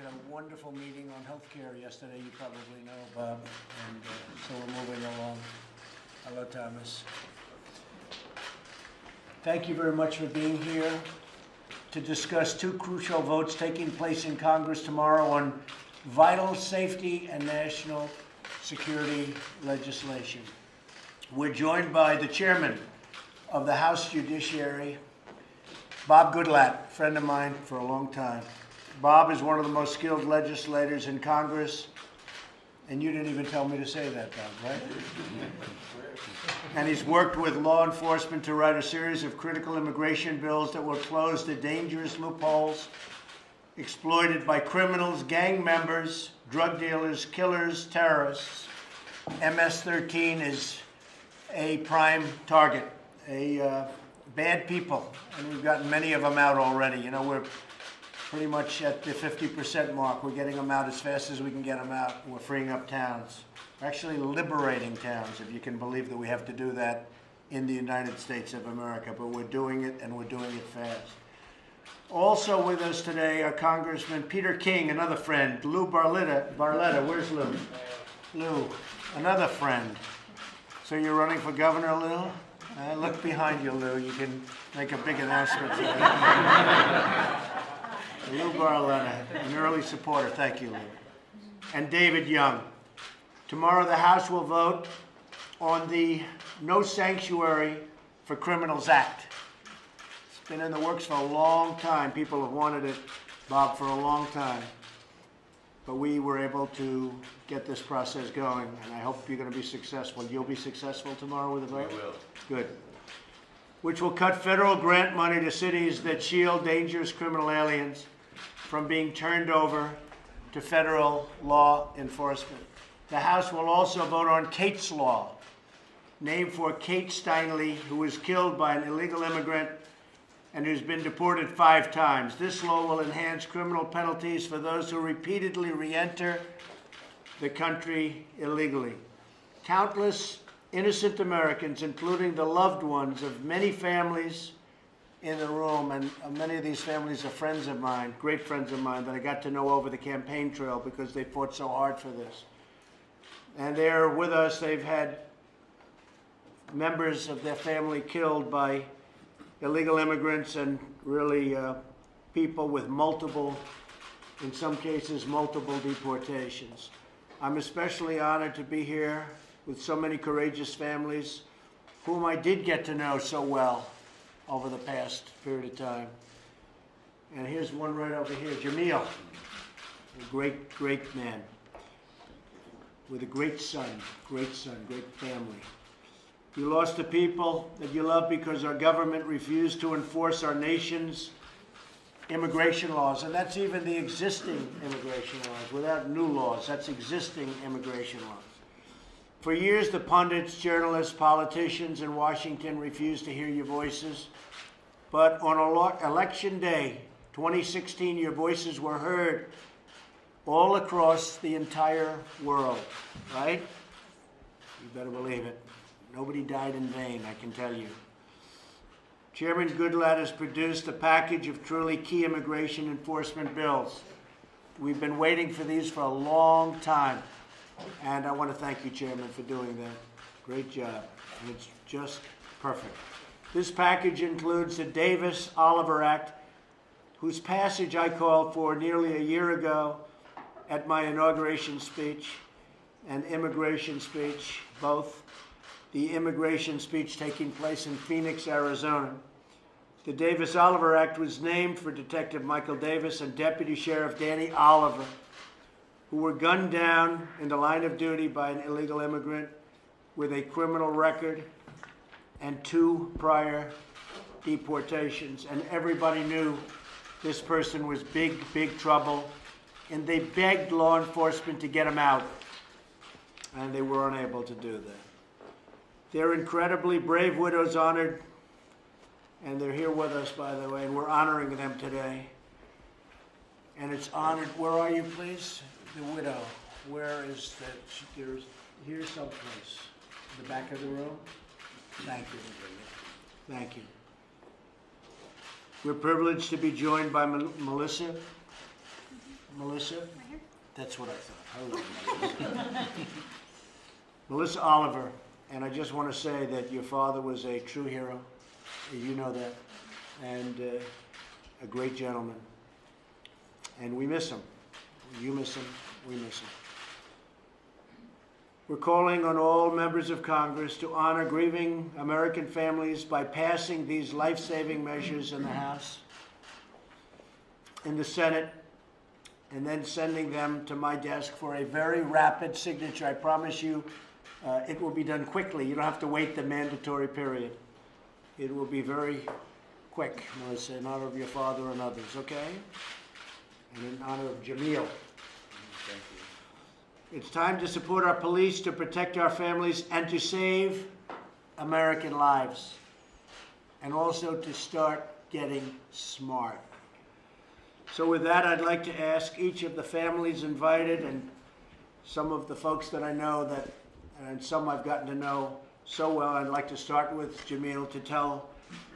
had a wonderful meeting on healthcare yesterday, you probably know, Bob, and so we're moving along. Hello, Thomas. Thank you very much for being here to discuss two crucial votes taking place in Congress tomorrow on vital safety and national security legislation. We're joined by the chairman of the House Judiciary, Bob Goodlatte, friend of mine for a long time. Bob is one of the most skilled legislators in Congress, and you didn't even tell me to say that, Bob, right? And he's worked with law enforcement to write a series of critical immigration bills that will close the dangerous loopholes exploited by criminals, gang members, drug dealers, killers, terrorists. MS-13 is a prime target, bad people, and we've gotten many of them out already. You know, we're pretty much at the 50% mark. We're getting them out as fast as we can get them out. We're freeing up towns. We're actually liberating towns, if you can believe that we have to do that in the United States of America. But we're doing it, and we're doing it fast. Also with us today are Congressman Peter King, another friend, Lou Barletta. Where's Lou? Lou, another friend. So you're running for governor, Lou? Look behind you, Lou. You can make a big announcement today. Lou Barletta, an early supporter. Thank you, Lou. And David Young. Tomorrow the House will vote on the No Sanctuary for Criminals Act. It's been in the works for a long time. People have wanted it, Bob, for a long time. But we were able to get this process going, and I hope you're going to be successful. You'll be successful tomorrow with the vote? We will. Good. Which will cut federal grant money to cities that shield dangerous criminal aliens from being turned over to federal law enforcement. The House will also vote on Kate's Law, named for Kate Steinle, who was killed by an illegal immigrant and who's been deported 5 times. This law will enhance criminal penalties for those who repeatedly re-enter the country illegally. Countless innocent Americans, including the loved ones of many families in the room, and many of these families are friends of mine, great friends of mine, that I got to know over the campaign trail because they fought so hard for this. And they're with us. They've had members of their family killed by illegal immigrants and really people with multiple, in some cases, multiple deportations. I'm especially honored to be here with so many courageous families whom I did get to know so well over the past period of time. And here's one right over here, Jamil, a great, great man with a great son, great family. You lost the people that you love because our government refused to enforce our nation's immigration laws, and that's even the existing immigration laws, without new laws. That's existing immigration laws. For years, the pundits, journalists, politicians in Washington refused to hear your voices, but on Election Day 2016, your voices were heard all across the entire world, right? You better believe it. Nobody died in vain, I can tell you. Chairman Goodlatte has produced a package of truly key immigration enforcement bills. We've been waiting for these for a long time, and I want to thank you, Chairman, for doing that. Great job, and it's just perfect. This package includes the Davis-Oliver Act, whose passage I called for nearly a year ago at my inauguration speech and immigration speech, both. The immigration speech taking place in Phoenix, Arizona. The Davis-Oliver Act was named for Detective Michael Davis and Deputy Sheriff Danny Oliver, who were gunned down in the line of duty by an illegal immigrant with a criminal record and 2 prior deportations. And everybody knew this person was big, big trouble, and they begged law enforcement to get him out, and they were unable to do that. They're incredibly brave widows honored, and they're here with us, by the way, and we're honoring them today. And it's honored, where are you, please? The widow. Where is that? Here's someplace. In the back of the room? Thank you. Thank you. We're privileged to be joined by Melissa Melissa? Right here. That's what I thought. Hello, Melissa. Melissa Oliver, and I just want to say that your father was a true hero. You know that. And a great gentleman. And we miss him. You miss him. We miss him. We're calling on all members of Congress to honor grieving American families by passing these life-saving measures in the House, in the Senate, and then sending them to my desk for a very rapid signature. I promise you it will be done quickly. You don't have to wait the mandatory period. It will be very quick, Melissa, in honor of your father and others, okay? And in honor of Jamil. Thank you. It's time to support our police, to protect our families, and to save American lives. And also to start getting smart. So with that, I'd like to ask each of the families invited and some of the folks that I know that, and some I've gotten to know so well, I'd like to start with Jamil to tell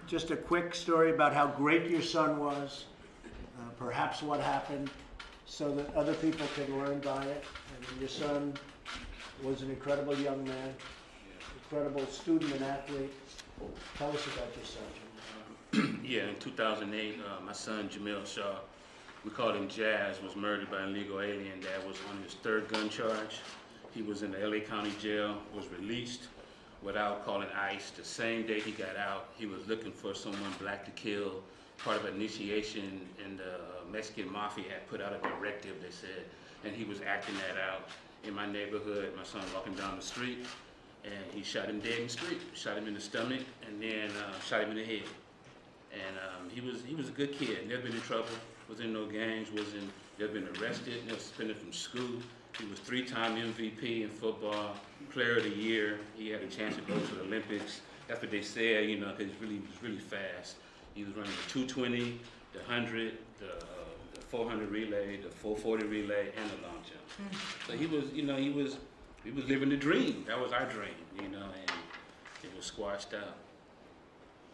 just a quick story about how great your son was, perhaps what happened, so that other people can learn by it. And your son was an incredible young man, incredible student and athlete. Tell us about your son, Jamil. Yeah, in 2008, my son Jamil Shaw, we called him Jazz, was murdered by an illegal alien. That was on his third gun charge. He was in the LA County jail, was released without calling ICE. The same day he got out, he was looking for someone black to kill, part of an initiation, and the Mexican mafia had put out a directive, they said, and he was acting that out in my neighborhood. My son walking down the street, and he shot him dead in the street, shot him in the stomach, and then shot him in the head. And he was a good kid, never been in trouble, was in no gangs, never been arrested, never suspended from school. He was 3-time MVP in football, player of the year. He had a chance to go to the Olympics. That's what they said, you know, because he was really fast. He was running the 220, the 100, the 400 relay, the 440 relay, and the long jump. So he was living the dream. That was our dream, you know, and it was squashed out.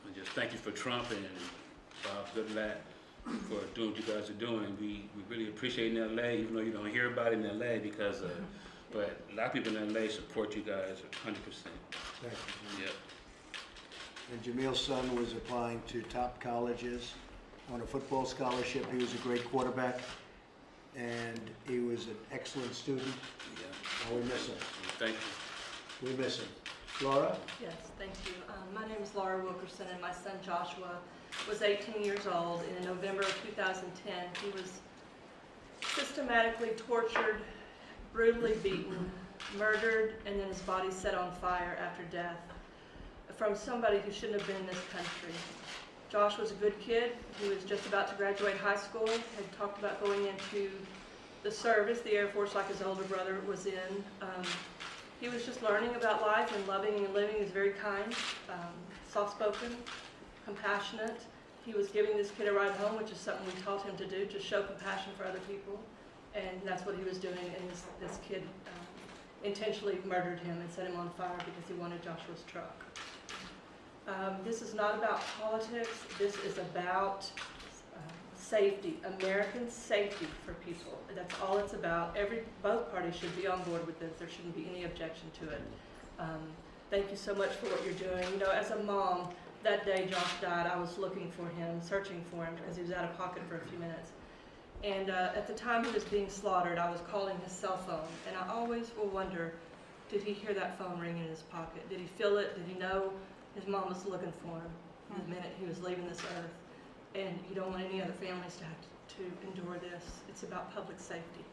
And just thank you for Trump and Bob Goodlatte for doing what you guys are doing. We really appreciate it in LA, even though you don't hear about it in LA because, but a lot of people in LA support you guys 100%. Thank you, Jamil. Yep. And Jamil's son was applying to top colleges on a football scholarship. He was a great quarterback, and he was an excellent student. Yeah. And we miss him. Thank you. We miss him. Laura? Yes, thank you. My name is Laura Wilkerson, and my son Joshua was 18 years old. And in November of 2010, he was systematically tortured, brutally beaten, murdered, and then his body set on fire after death from somebody who shouldn't have been in this country. Josh was a good kid. He was just about to graduate high school, had talked about going into the service, the Air Force, like his older brother was in. He was just learning about life and loving and living. He was very kind, soft-spoken, compassionate. He was giving this kid a ride home, which is something we taught him to do, to show compassion for other people. And that's what he was doing, and this kid intentionally murdered him and set him on fire because he wanted Joshua's truck. This is not about politics. This is about safety, American safety for people. That's all it's about. Both parties should be on board with this. There shouldn't be any objection to it. Thank you so much for what you're doing. You know, as a mom, that day Josh died, I was looking for him, searching for him because he was out of pocket for a few minutes. And at the time he was being slaughtered, I was calling his cell phone, and I always will wonder, did he hear that phone ring in his pocket? Did he feel it? Did he know his mom was looking for him the minute he was leaving this earth? And you don't want any other families to have to endure this. It's about public safety.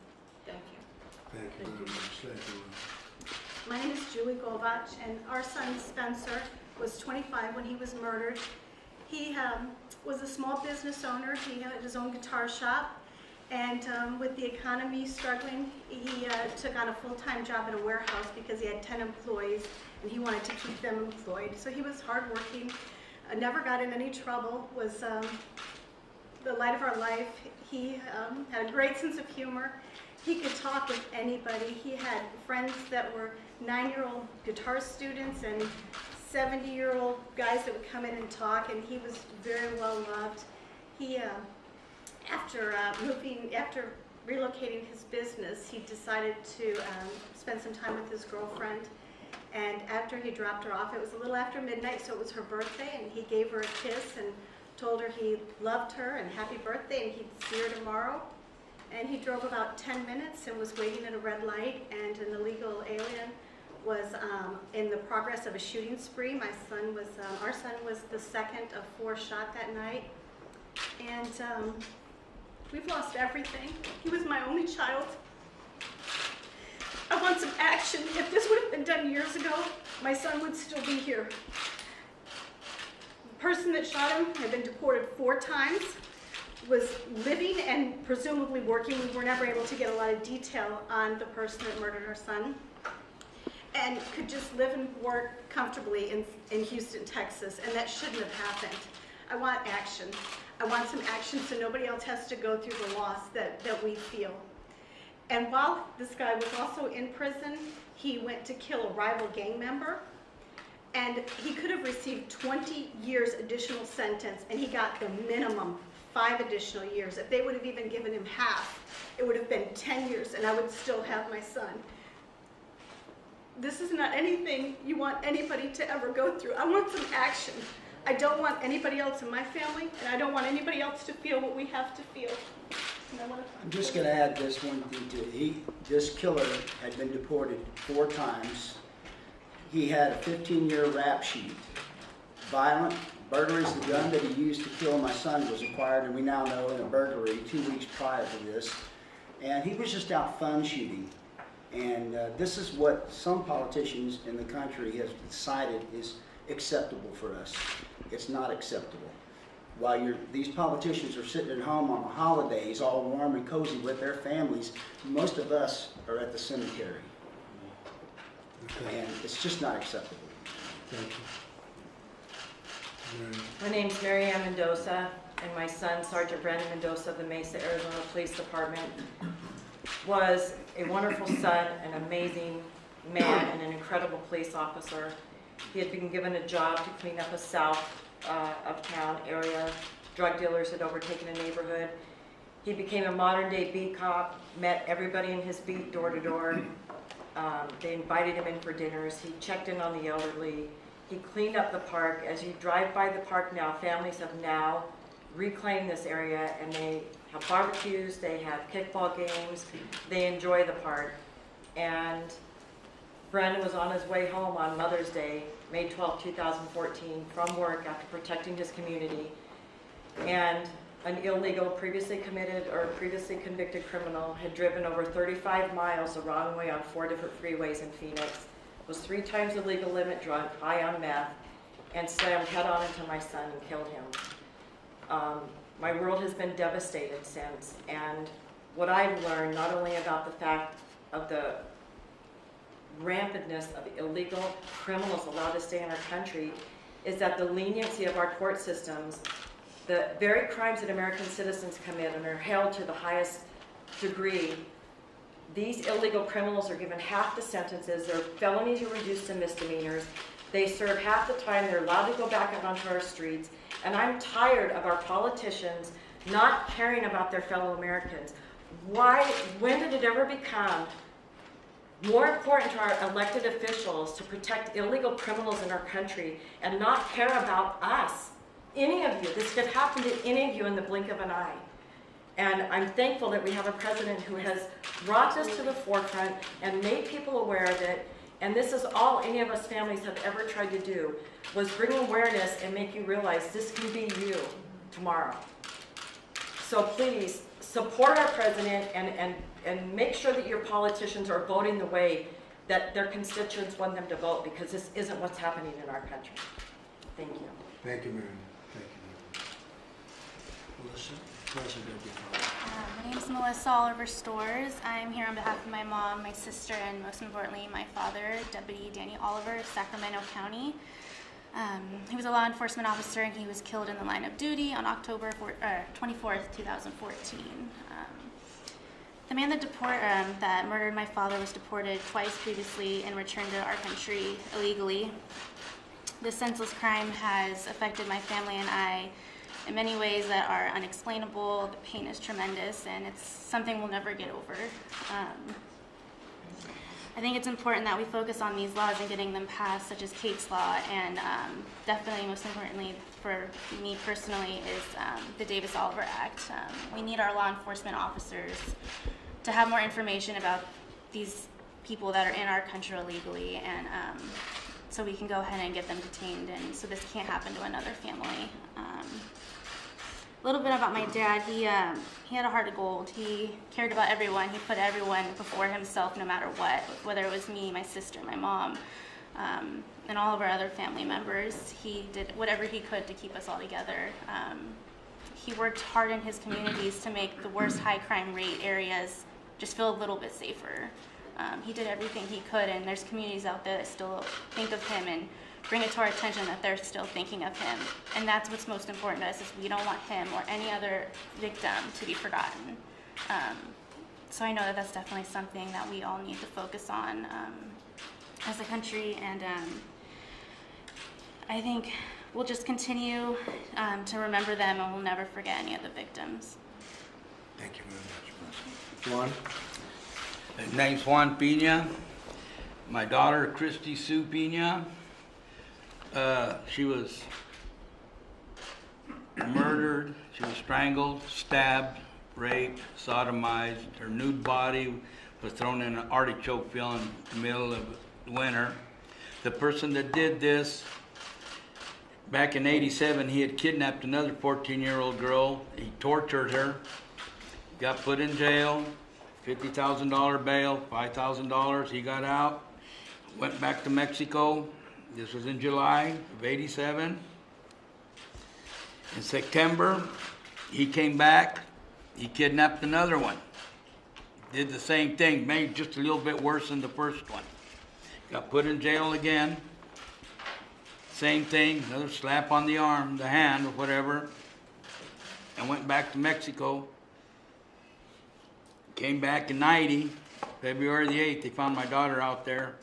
Thank you. Thank you very much. Thank you. My name is Julie Govach, and our son Spencer was 25 when he was murdered. He was a small business owner. He had his own guitar shop, and with the economy struggling, he took on a full-time job at a warehouse because he had 10 employees, and he wanted to keep them employed. So he was hardworking, never got in any trouble, was the light of our life. He had a great sense of humor. He could talk with anybody. He had friends that were 9-year-old guitar students and 70-year-old guys that would come in and talk, and he was very well loved. He, after relocating his business, he decided to spend some time with his girlfriend. And after he dropped her off, it was a little after midnight, so it was her birthday, and he gave her a kiss and told her he loved her and happy birthday and he'd see her tomorrow. And he drove about 10 minutes and was waiting at a red light, and an illegal alien was in the progress of a shooting spree. Our son was the second of 4 shot that night. And we've lost everything. He was my only child. I want some action. If this would have been done years ago, my son would still be here. The person that shot him had been deported 4 times, was living and presumably working. We were never able to get a lot of detail on the person that murdered our son, and could just live and work comfortably in Houston, Texas, and that shouldn't have happened. I want action. I want some action so nobody else has to go through the loss that we feel. And while this guy was also in prison, he went to kill a rival gang member, and he could have received 20 years additional sentence, and he got the minimum 5 additional years. If they would have even given him half, it would have been 10 years, and I would still have my son. This is not anything you want anybody to ever go through. I want some action. I don't want anybody else in my family, and I don't want anybody else to feel what we have to feel. I'm just going to add this one thing to this killer had been deported 4 times. He had a 15-year rap sheet. Violent burglaries. The gun that he used to kill my son was acquired, and we now know, in a burglary 2 weeks prior to this. And he was just out fun shooting. And this is what some politicians in the country have decided is acceptable for us. It's not acceptable. While these politicians are sitting at home on the holidays, all warm and cozy with their families, most of us are at the cemetery. Okay. And it's just not acceptable. Thank you. My name's Mary Ann Mendoza, and my son, Sergeant Brandon Mendoza of the Mesa, Arizona Police Department, was a wonderful son, an amazing man, and an incredible police officer. He had been given a job to clean up a south of town area. Drug dealers had overtaken a neighborhood. He became a modern-day beat cop, met everybody in his beat door to door. They invited him in for dinners. He checked in on the elderly. He cleaned up the park. As you drive by the park now, families have now reclaimed this area, and they have barbecues, they have kickball games, they enjoy the park. And Brandon was on his way home on Mother's Day, May 12, 2014, from work after protecting his community. And an illegal, previously convicted criminal had driven over 35 miles the wrong way on 4 different freeways in Phoenix, was 3 times the legal limit drunk, high on meth, and slammed head-on into my son and killed him. My world has been devastated since, and what I've learned, not only about the fact of the rampantness of illegal criminals allowed to stay in our country, is that the leniency of our court systems, the very crimes that American citizens commit and are held to the highest degree, these illegal criminals are given half the sentences. Their felonies are reduced to misdemeanors. They serve half the time. They're allowed to go back out onto our streets. And I'm tired of our politicians not caring about their fellow Americans. When did it ever become more important to our elected officials to protect illegal criminals in our country and not care about us? Any of you. This could happen to any of you in the blink of an eye. And I'm thankful that we have a president who has brought this to the forefront and made people aware of it. And this is all any of us families have ever tried to do, was bring awareness and make you realize this can be you tomorrow. So please support our president and make sure that your politicians are voting the way that their constituents want them to vote, because this isn't what's happening in our country. Thank you. Thank you, Mary. Thank you. Melissa, tell us about your father. My name is Melissa Oliver Stores. I'm here on behalf of my mom, my sister, and most importantly, my father, Deputy Danny Oliver of Sacramento County. He was a law enforcement officer, and he was killed in the line of duty on October 24th, 2014. The man that murdered my father was deported twice previously and returned to our country illegally. This senseless crime has affected my family and I in many ways that are unexplainable. The pain is tremendous, and it's something we'll never get over. I think it's important that we focus on these laws and getting them passed, such as Kate's Law, and definitely most importantly for me personally is the Davis-Oliver Act. We need our law enforcement officers to have more information about these people that are in our country illegally, and so we can go ahead and get them detained, and so this can't happen to another family. A little bit about my dad. He had a heart of gold. He cared about everyone. He put everyone before himself, no matter what, whether it was me, my sister, my mom, and all of our other family members. He did whatever he could to keep us all together. He worked hard in his communities to make the worst high crime rate areas just feel a little bit safer. He did everything he could, and there's communities out there that still think of him and bring it to our attention that they're still thinking of him. And that's what's most important to us, is we don't want him or any other victim to be forgotten. So I know that that's definitely something that we all need to focus on as a country, and I think we'll just continue to remember them, and we'll never forget any of the victims. Thank you very much. Juan? His name's Juan Pina. My daughter, Christy Sue Pina, she was murdered, she was strangled, stabbed, raped, sodomized. Her nude body was thrown in an artichoke field in the middle of winter. The person that did this, back in '87, he had kidnapped another 14-year-old girl. He tortured her, got put in jail, $50,000 bail, $5,000. He got out, went back to Mexico. This was in July of '87. In September, he came back. He kidnapped another one. Did the same thing, maybe just a little bit worse than the first one. Got put in jail again. Same thing, another slap on the arm, the hand, or whatever. And went back to Mexico. Came back in '90, February the 8th, they found my daughter out there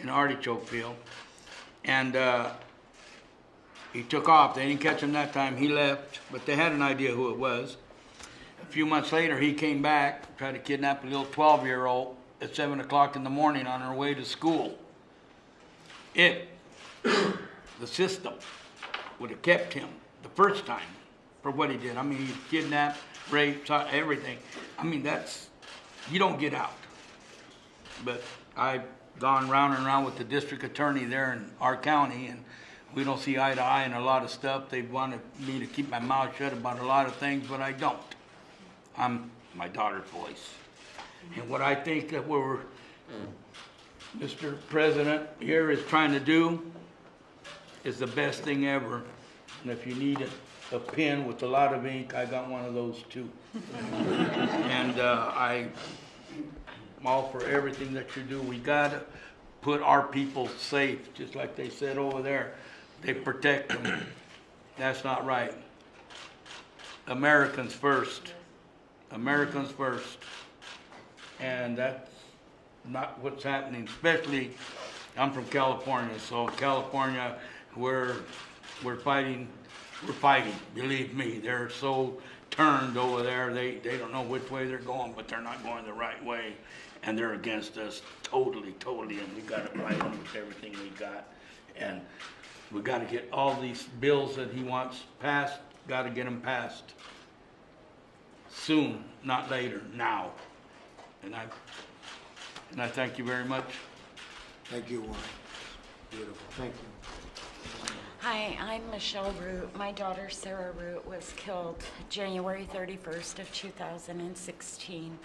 in an artichoke field. And he took off. They didn't catch him that time. He left, but they had an idea who it was. A few months later, he came back, tried to kidnap a little 12-year-old at 7 o'clock in the morning on her way to school. The system, would have kept him the first time for what he did. I mean, he kidnapped, raped, everything. I mean, you don't get out. But I've gone round and round with the district attorney there in our county, and we don't see eye to eye on a lot of stuff. They wanted me to keep my mouth shut about a lot of things, but I don't. I'm my daughter's voice. And what I think that Mr. President here is trying to do is the best thing ever. And if you need a pen with a lot of ink, I got one of those too. And I'm all for everything that you do. We gotta put our people safe, just like they said over there. They protect them. That's not right. Americans first. Americans first. And that's not what's happening. Especially, I'm from California, so California, we're fighting. We're fighting, believe me. They're so turned over there. They don't know which way they're going, but they're not going the right way. And they're against us totally, and we got to fight them with everything we got. And we got to get all these bills that he wants passed, got to get them passed soon, not later, now. And I thank you very much. Thank you, Juan. Beautiful. Thank you. Hi, I'm Michelle Root. My daughter Sarah Root was killed January 31st of 2016.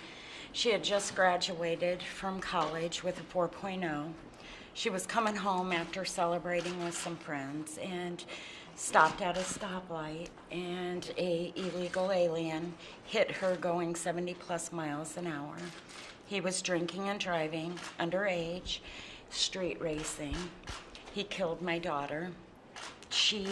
She had just graduated from college with a 4.0. She was coming home after celebrating with some friends and stopped at a stoplight, and an illegal alien hit her going 70 plus miles an hour. He was drinking and driving, underage, street racing. He killed my daughter. She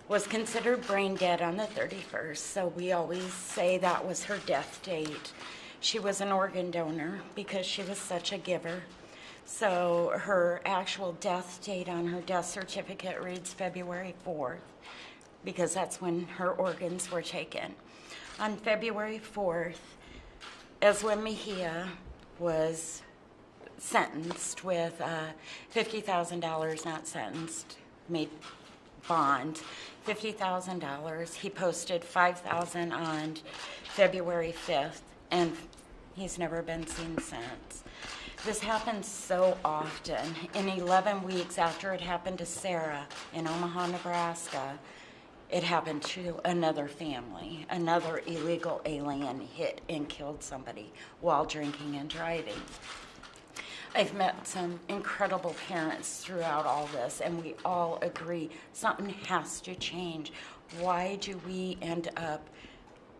was considered brain dead on the 31st, so we always say that was her death date. She was an organ donor because she was such a giver. So her actual death date on her death certificate reads February 4th. because that's when her organs were taken. On February 4th, Ezra Mejia was sentenced with $50,000, not sentenced, made bond, $50,000. He posted $5,000 on February 5th, and he's never been seen since. This happens so often. In 11 weeks after it happened to Sarah in Omaha, Nebraska, it happened to another family. Another illegal alien hit and killed somebody while drinking and driving. I've met some incredible parents throughout all this, and we all agree something has to change. Why do we end up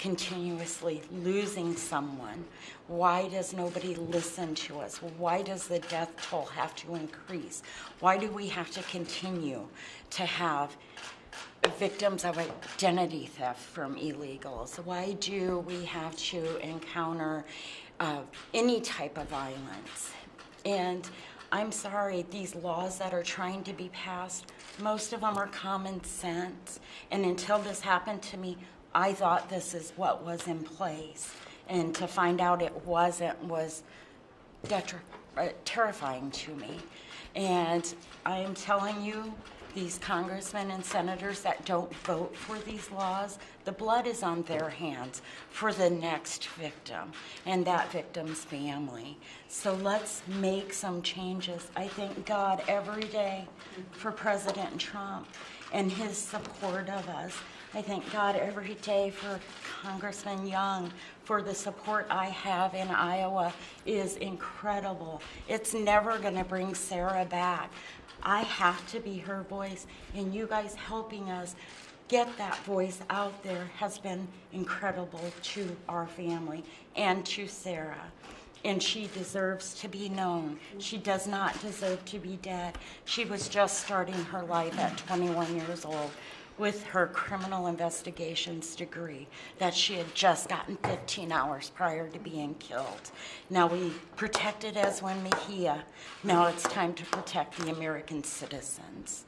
continuously losing someone? Why does nobody listen to us? Why does the death toll have to increase? Why do we have to continue to have victims of identity theft from illegals? Why do we have to encounter any type of violence? And I'm sorry, these laws that are trying to be passed, most of them are common sense. And until this happened to me, I thought this is what was in place. And to find out it wasn't was terrifying to me. And I am telling you, these congressmen and senators that don't vote for these laws, the blood is on their hands for the next victim and that victim's family. So let's make some changes. I thank God every day for President Trump and his support of us. I thank God every day for Congressman Young for the support I have in Iowa is incredible. It's never going to bring Sarah back. I have to be her voice, and you guys helping us get that voice out there has been incredible to our family and to Sarah. And she deserves to be known. She does not deserve to be dead. She was just starting her life at 21 years old with her criminal investigations degree that she had just gotten 15 hours prior to being killed. Now we protected Ezra Mejia. Now it's time to protect the American citizens.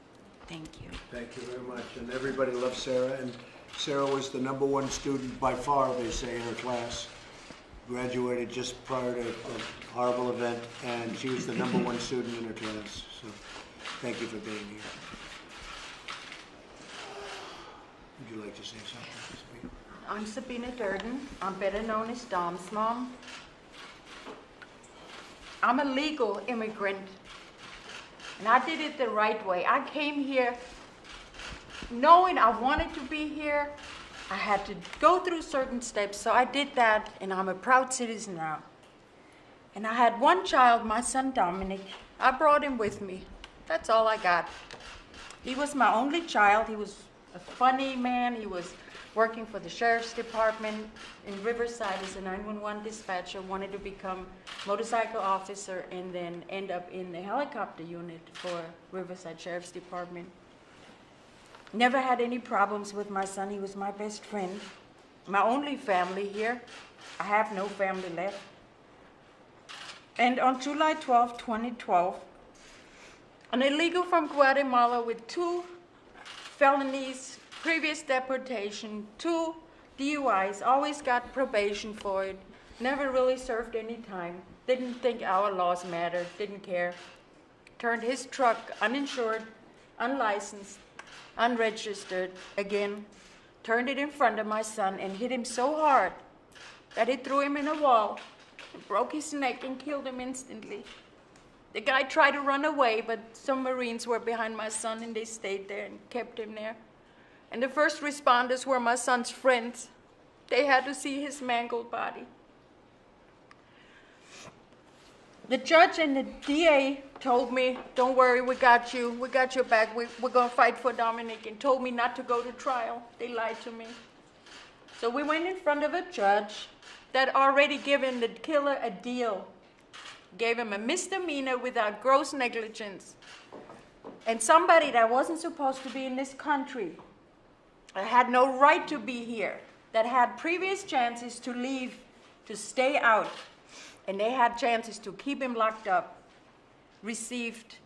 Thank you. Thank you very much. And everybody loves Sarah. And Sarah was the #1 student by far, they say, in her class. Graduated just prior to a horrible event, and she was the #1 student in her class. So thank you for being here. Would you like to say something, Sabina? I'm Sabina Durden. I'm better known as Dom's mom. I'm a legal immigrant, and I did it the right way. I came here knowing I wanted to be here. I had to go through certain steps, so I did that, and I'm a proud citizen now. And I had one child, my son Dominic. I brought him with me. That's all I got. He was my only child. He was a funny man. He was working for the sheriff's department in Riverside as a 911 dispatcher, wanted to become motorcycle officer and then end up in the helicopter unit for Riverside Sheriff's Department. Never had any problems with my son. He was my best friend, my only family here. I have no family left. And on July 12, 2012, an illegal from Guatemala with 2 felonies, previous deportation, 2 DUIs, always got probation for it, never really served any time, didn't think our laws mattered, didn't care, turned his truck uninsured, unlicensed, unregistered again, turned it in front of my son and hit him so hard that he threw him in a wall, broke his neck and killed him instantly. The guy tried to run away, but some Marines were behind my son and they stayed there and kept him there. And the first responders were my son's friends. They had to see his mangled body. The judge and the DA told me, don't worry, we got your back, we're gonna fight for Dominic, and told me not to go to trial. They lied to me. So we went in front of a judge that already given the killer a deal, gave him a misdemeanor without gross negligence. And somebody that wasn't supposed to be in this country, that had no right to be here, that had previous chances to leave, to stay out, and they had chances to keep him locked up, received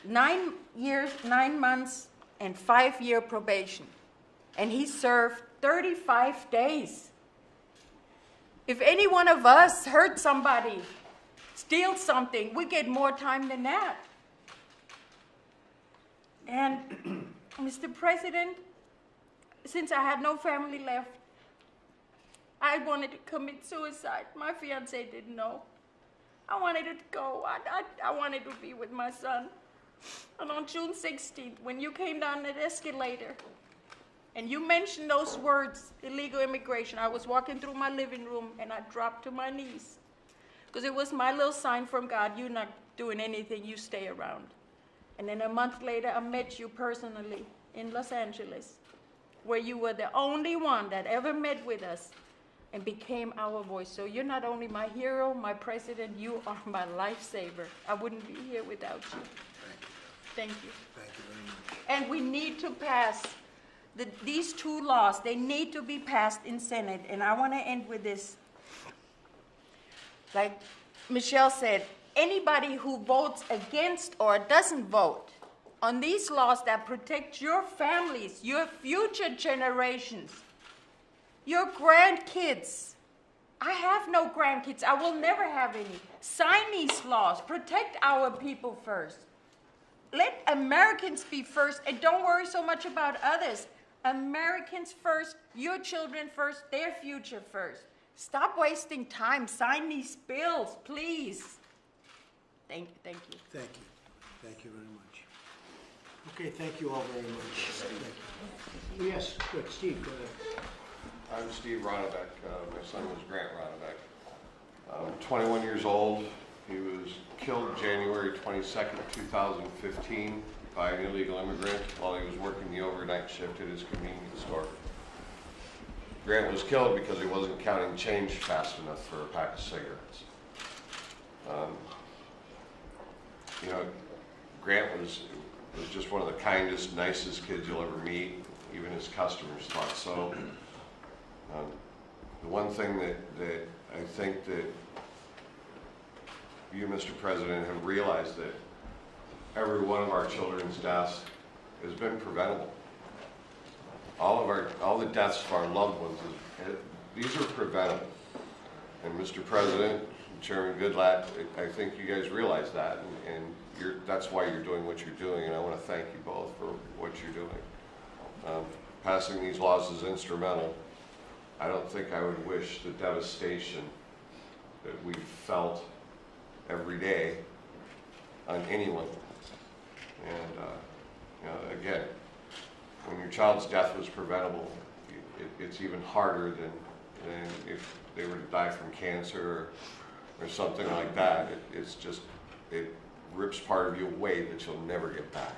9 years, 9 months, and 5-year probation. and he served 35 days. If any one of us hurt somebody, steal something, we get more time than that. And Mr. President, since I had no family left, I wanted to commit suicide. My fiance didn't know. I wanted to go. I wanted to be with my son. And on June 16th, when you came down that escalator, and you mentioned those words, illegal immigration, I was walking through my living room and I dropped to my knees. Because it was my little sign from God, you're not doing anything, you stay around. And then a month later, I met you personally in Los Angeles, where you were the only one that ever met with us and became our voice. So you're not only my hero, my president, you are my lifesaver. I wouldn't be here without you. Thank you. Thank you very much. And we need to pass these two laws. They need to be passed in Senate. And I want to end with this. Like Michelle said, anybody who votes against or doesn't vote on these laws that protect your families, your future generations, your grandkids. I have no grandkids. I will never have any. Sign these laws. Protect our people first. Let Americans be first, and don't worry so much about others. Americans first, your children first, their future first. Stop wasting time. Sign these bills, please. Thank you. Thank you. Thank you very much. Okay, thank you all very much. Thank you. Yes, good. Steve, go ahead. I'm Steve Ronnebeck. My son was Grant Ronnebeck. 21 years old. He was killed January 22nd, 2015 by an illegal immigrant while he was working the overnight shift at his convenience store. Grant was killed because he wasn't counting change fast enough for a pack of cigarettes. Grant was just one of the kindest, nicest kids you'll ever meet. Even his customers thought so. The one thing that I think that you, Mr. President, have realized that every one of our children's deaths has been preventable. All the deaths of our loved ones, these are preventable. And Mr. President, Chairman Goodlatte, I think you guys realize that, and that's why you're doing what you're doing, and I want to thank you both for what you're doing. Passing these laws is instrumental. I don't think I would wish the devastation that we've felt every day on anyone. And again, when your child's death was preventable, it's even harder than if they were to die from cancer or something like that. It rips part of you away that you'll never get back.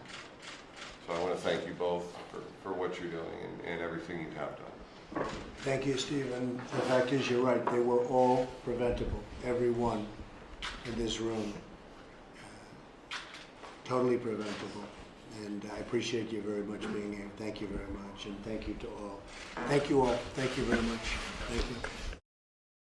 So I want to thank you both for what you're doing and everything you have done. Thank you, Steve. And the fact is, you're right. They were all preventable. Every one in this room. Totally preventable. And I appreciate you very much being here. Thank you very much. And thank you to all. Thank you all. Thank you very much. Thank you.